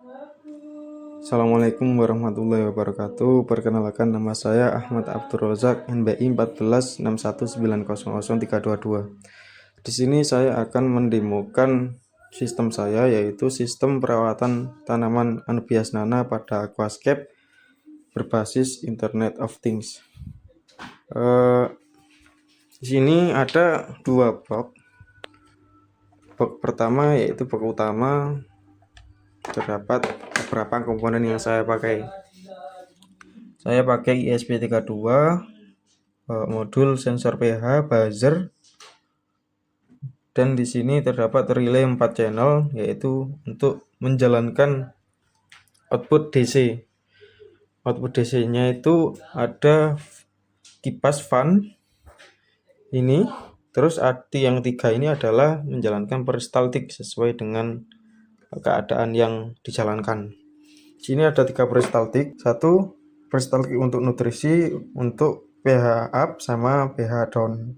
Assalamualaikum warahmatullahi wabarakatuh. Perkenalkan, nama saya Ahmad Abdul Rozak, NBI 1461900322. Di sini saya akan mendemokan sistem saya, yaitu sistem perawatan tanaman Anubias nana pada aquascape berbasis Internet of Things. Di sini ada dua blok. Blok pertama yaitu blok utama, terdapat beberapa komponen yang saya pakai. Saya pakai ISP32, modul sensor pH, buzzer, dan di sini terdapat relay 4 channel, yaitu untuk menjalankan output DC. Output DC-nya itu ada kipas fan ini, terus arti yang 3 ini adalah menjalankan peristaltik sesuai dengan keadaan yang dijalankan. Di sini ada 3 peristaltik, satu peristaltik untuk nutrisi, untuk pH up sama pH down.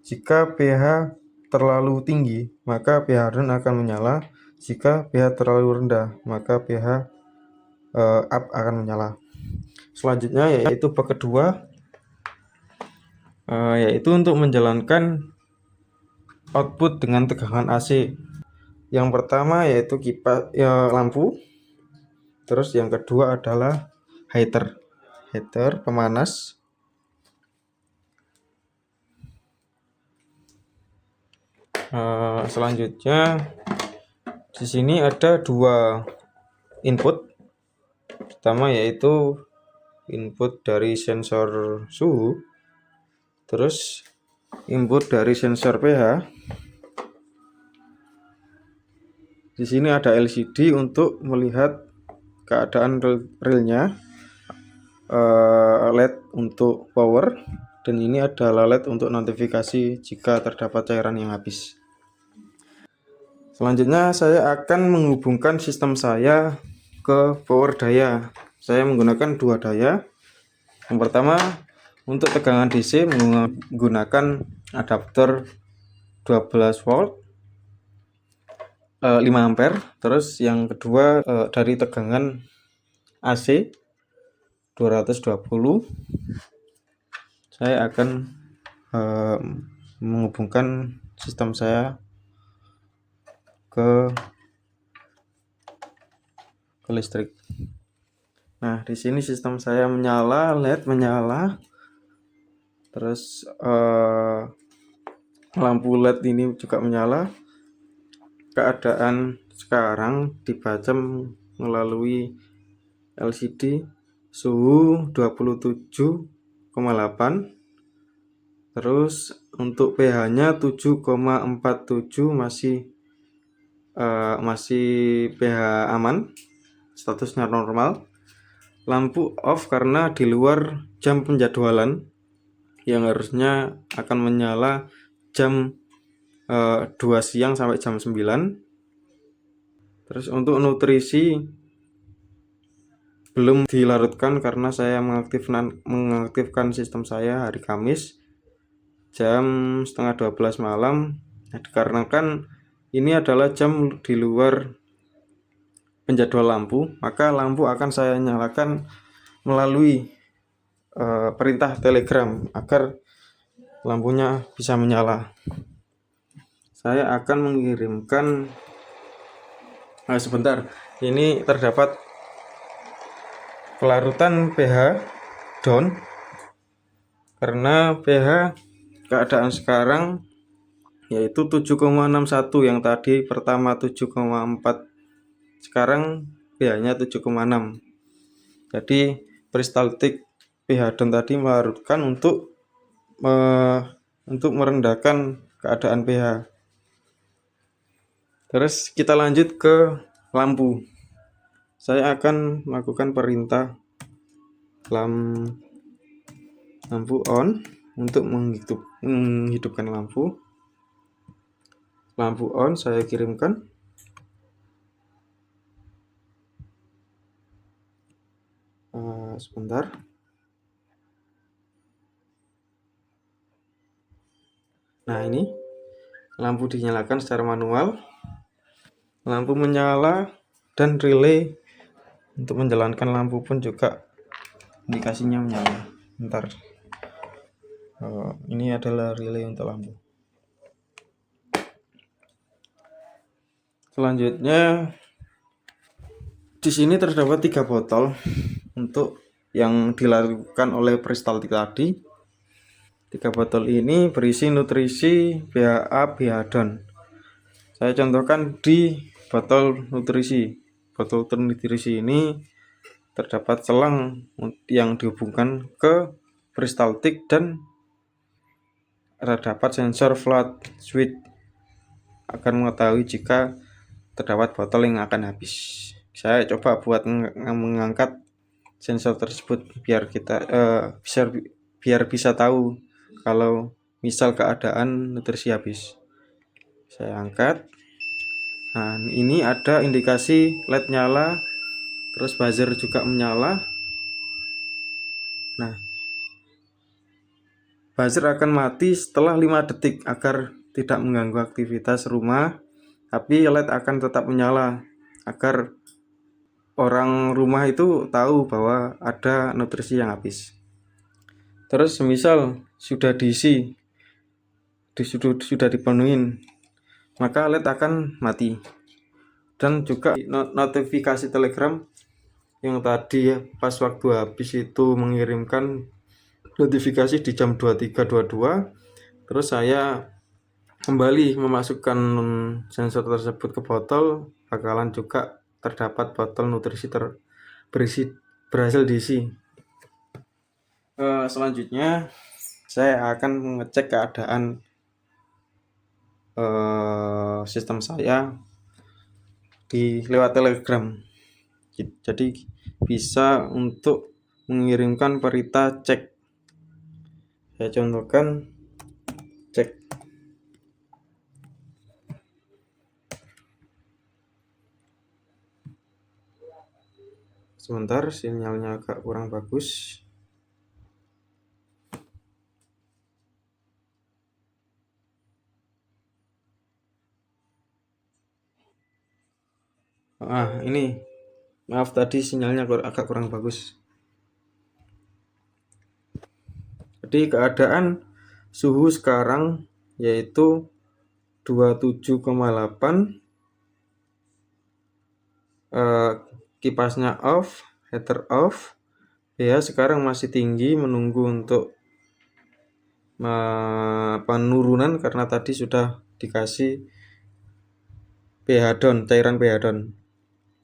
Jika pH terlalu tinggi, maka pH down akan menyala. Jika pH terlalu rendah, maka pH up akan menyala. Selanjutnya yaitu blok kedua, yaitu untuk menjalankan output dengan tegangan AC. Yang pertama yaitu kipas lampu, terus yang kedua adalah heater pemanas. Selanjutnya di sini ada dua input. Pertama yaitu input dari sensor suhu, terus input dari sensor pH. Di sini ada LCD untuk melihat keadaan relnya, LED untuk power, dan ini adalah LED untuk notifikasi jika terdapat cairan yang habis. Selanjutnya saya akan menghubungkan sistem saya ke power daya. Saya menggunakan dua daya. Yang pertama, untuk tegangan DC menggunakan adapter 12 volt 5 ampere. Terus yang kedua dari tegangan AC 220. Saya akan menghubungkan sistem saya ke listrik. Nah, di sini sistem saya menyala, LED menyala, terus lampu LED ini juga menyala. Keadaan sekarang dibaca melalui LCD, suhu 27,8, terus untuk pH-nya 7,47, masih pH aman, statusnya normal. Lampu off karena di luar jam penjadwalan yang harusnya akan menyala jam 2 siang sampai jam 9. Terus untuk nutrisi belum dilarutkan karena saya mengaktifkan sistem saya hari Kamis jam setengah 12 malam. Nah, dikarenakan ini adalah jam di luar penjadwal lampu, maka lampu akan saya nyalakan melalui perintah telegram agar lampunya bisa menyala. Saya akan mengirimkan sebentar, ini terdapat pelarutan pH down karena pH keadaan sekarang yaitu 7,61, yang tadi pertama 7,4, sekarang pH-nya 7,6. Jadi peristaltik pH down tadi melarutkan untuk merendahkan keadaan pH. Terus kita lanjut ke lampu. Saya akan melakukan perintah lampu on untuk menghidupkan lampu. Lampu on saya kirimkan. Sebentar. Nah, ini lampu dinyalakan secara manual. Lampu menyala dan relay Untuk menjalankan lampu pun juga indikasinya menyala. Bentar. Ini adalah relay untuk lampu. Selanjutnya di sini terdapat 3 botol untuk yang dilakukan oleh peristaltik tadi. 3 botol ini berisi nutrisi BHA Bihadon. Saya contohkan di botol nutrisi. Botol nutrisi ini terdapat selang yang dihubungkan ke peristaltik dan terdapat sensor float switch akan mengetahui jika terdapat botol yang akan habis. Saya coba buat mengangkat sensor tersebut biar bisa tahu kalau misal keadaan nutrisi habis. Saya angkat. Nah, ini ada indikasi LED nyala, terus buzzer juga menyala. Nah, buzzer akan mati setelah 5 detik agar tidak mengganggu aktivitas rumah, tapi LED akan tetap menyala agar orang rumah itu tahu bahwa ada nutrisi yang habis. Terus misal sudah diisi, sudah dipenuhin, maka LED akan mati. Dan juga notifikasi Telegram yang tadi pas waktu habis itu mengirimkan notifikasi di jam 23.22, terus saya kembali memasukkan sensor tersebut ke botol, bakalan juga terdapat botol nutrisi berhasil diisi. Selanjutnya saya akan mengecek keadaan sistem saya lewat Telegram. Jadi bisa untuk mengirimkan perintah cek. Saya contohkan cek. Sebentar, sinyalnya agak kurang bagus. Ini maaf tadi sinyalnya agak kurang bagus. Jadi keadaan suhu sekarang yaitu 27,8, kipasnya off, heater off, pH sekarang masih tinggi, menunggu untuk penurunan karena tadi sudah dikasih Bihadon, cairan Bihadon.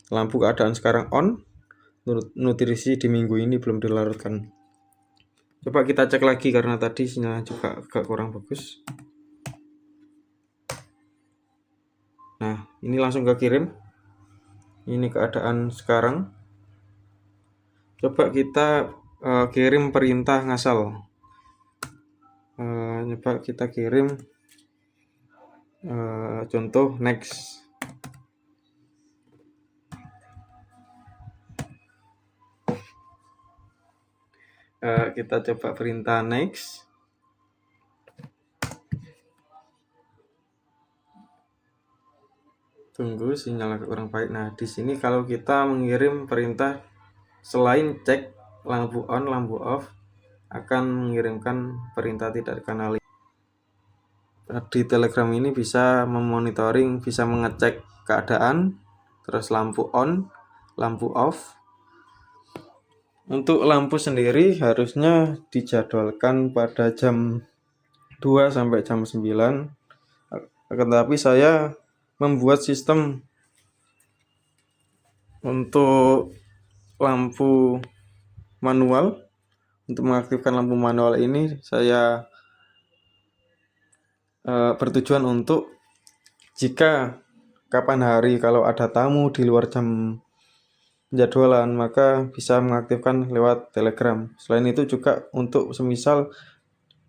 Lampu keadaan sekarang on, nutrisi di minggu ini belum dilarutkan. Coba kita cek lagi karena tadi sinyalnya juga agak kurang bagus. Nah, ini langsung kekirim. Ini keadaan sekarang. Coba kita kirim perintah ngasal. Coba kita kirim contoh next. Kita coba perintah next. Tunggu, sinyal agak kurang baik. Nah, di sini kalau kita mengirim perintah selain cek lampu on, lampu off, akan mengirimkan perintah tidak dikenali. Di Telegram ini bisa memonitoring, bisa mengecek keadaan, terus lampu on, lampu off. Untuk lampu sendiri harusnya dijadwalkan pada jam 2 sampai jam 9. Tetapi saya membuat sistem untuk lampu manual. Untuk mengaktifkan lampu manual ini saya bertujuan untuk jika kapan hari kalau ada tamu di luar jam penjadwalan maka bisa mengaktifkan lewat Telegram. Selain itu juga untuk semisal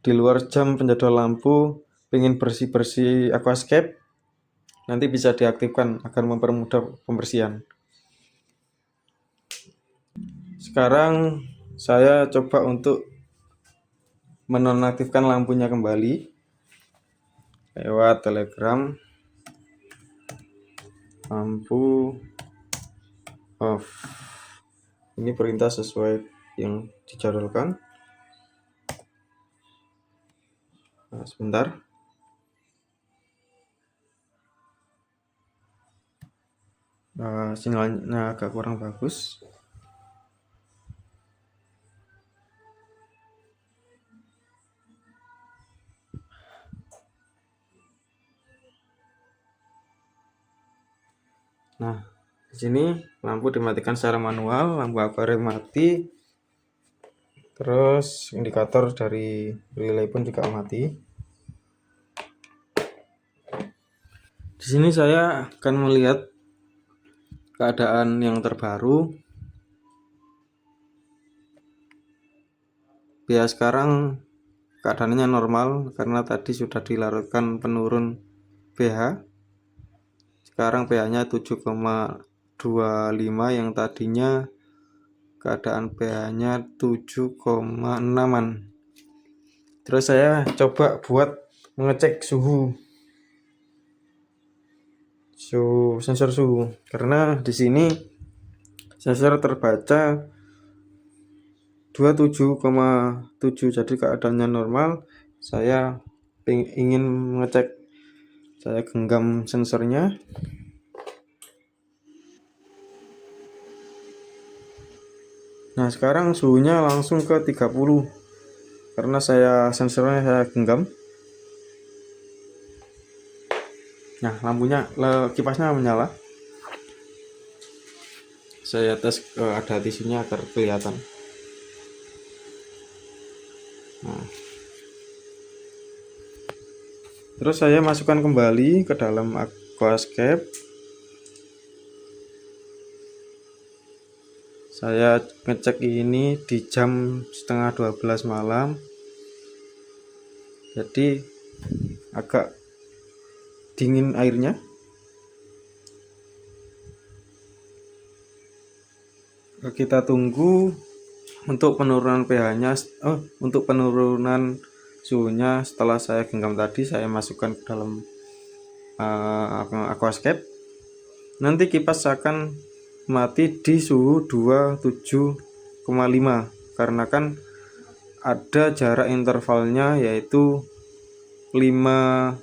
di luar jam penjadwal lampu pengen bersih-bersih aquascape, nanti bisa diaktifkan agar mempermudah pembersihan. Sekarang saya coba untuk menonaktifkan lampunya kembali lewat Telegram. Lampu off. Ini perintah sesuai yang dijadwalkan. Nah, sebentar. Sinyalnya agak kurang bagus. Nah, di sini lampu dimatikan secara manual, lampu akuarium mati, terus indikator dari relay pun juga mati. Di sini saya akan melihat keadaan yang terbaru. Ya, sekarang keadaannya normal karena tadi sudah dilarutkan penurun pH. Sekarang pH-nya 7,25 yang tadinya keadaan pH-nya 7,6-an. Terus saya coba buat mengecek sensor suhu karena di sini sensor terbaca 27,7, jadi keadaannya normal. Saya ingin mengecek, saya genggam sensornya. Nah, sekarang suhunya langsung ke 30 karena sensornya saya genggam. Nah, kipasnya menyala. Saya tes ada tisunya agar kelihatan. Nah, terus saya masukkan kembali ke dalam aquascape. Saya ngecek ini di jam setengah 12 malam, jadi agak dingin airnya. Kita tunggu untuk penurunan pH-nya, untuk penurunan suhunya. Setelah saya genggam tadi, saya masukkan ke dalam aquascape. Nanti kipas akan mati di suhu 27,5 karena kan ada jarak intervalnya, yaitu 5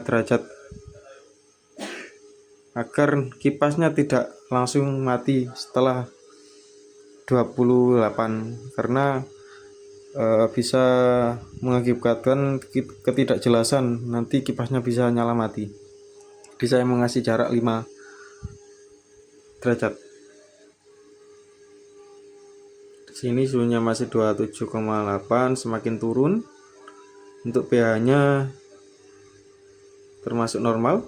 derajat, agar kipasnya tidak langsung mati setelah 28 karena bisa mengakibatkan ketidakjelasan, nanti kipasnya bisa nyala mati. Jadi saya mengasih jarak 5 derajat. Di sini suhunya masih 27,8, semakin turun. Untuk pH-nya termasuk normal.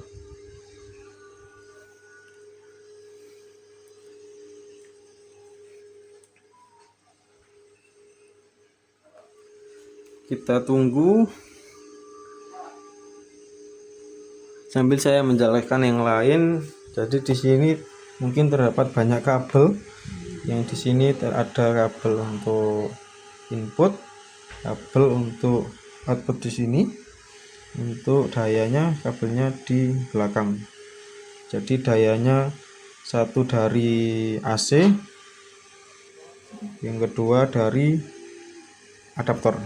Kita tunggu sambil saya menjalankan yang lain. Jadi di sini mungkin terdapat banyak kabel. Yang di sini ada kabel untuk input, kabel untuk output di sini. Untuk dayanya kabelnya di belakang. Jadi dayanya satu dari AC, yang kedua dari adaptor.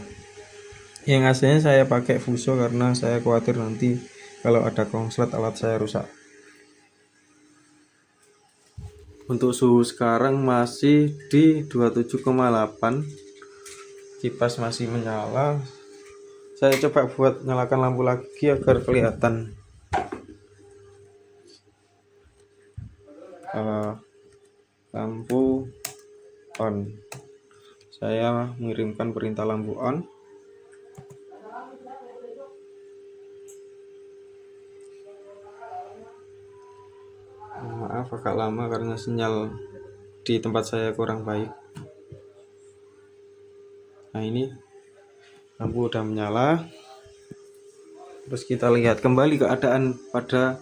Yang AC-nya saya pakai fuso karena saya khawatir nanti kalau ada konslet alat saya rusak. Untuk suhu sekarang masih di 27,8, kipas masih menyala. Saya coba buat nyalakan lampu lagi agar kelihatan. Lampu on. Saya mengirimkan perintah lampu on. Maaf agak lama karena sinyal di tempat saya kurang baik. Nah, ini lampu udah menyala. Terus kita lihat kembali keadaan pada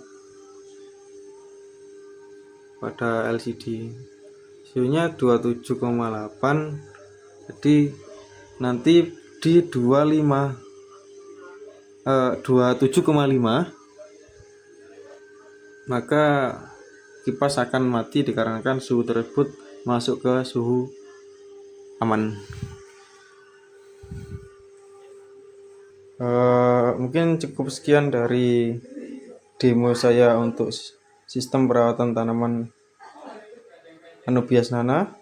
LCD. Suhunya 27,8. Jadi nanti di 27,5, maka kipas akan mati dikarenakan suhu tersebut masuk ke suhu aman. Mungkin cukup sekian dari demo saya untuk sistem perawatan tanaman Anubias nana.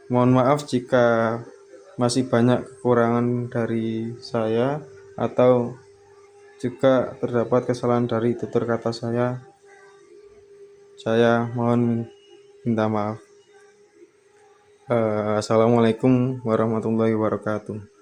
Mohon maaf jika masih banyak kekurangan dari saya atau juga terdapat kesalahan dari tutur kata saya. Saya mohon minta maaf. Assalamualaikum warahmatullahi wabarakatuh.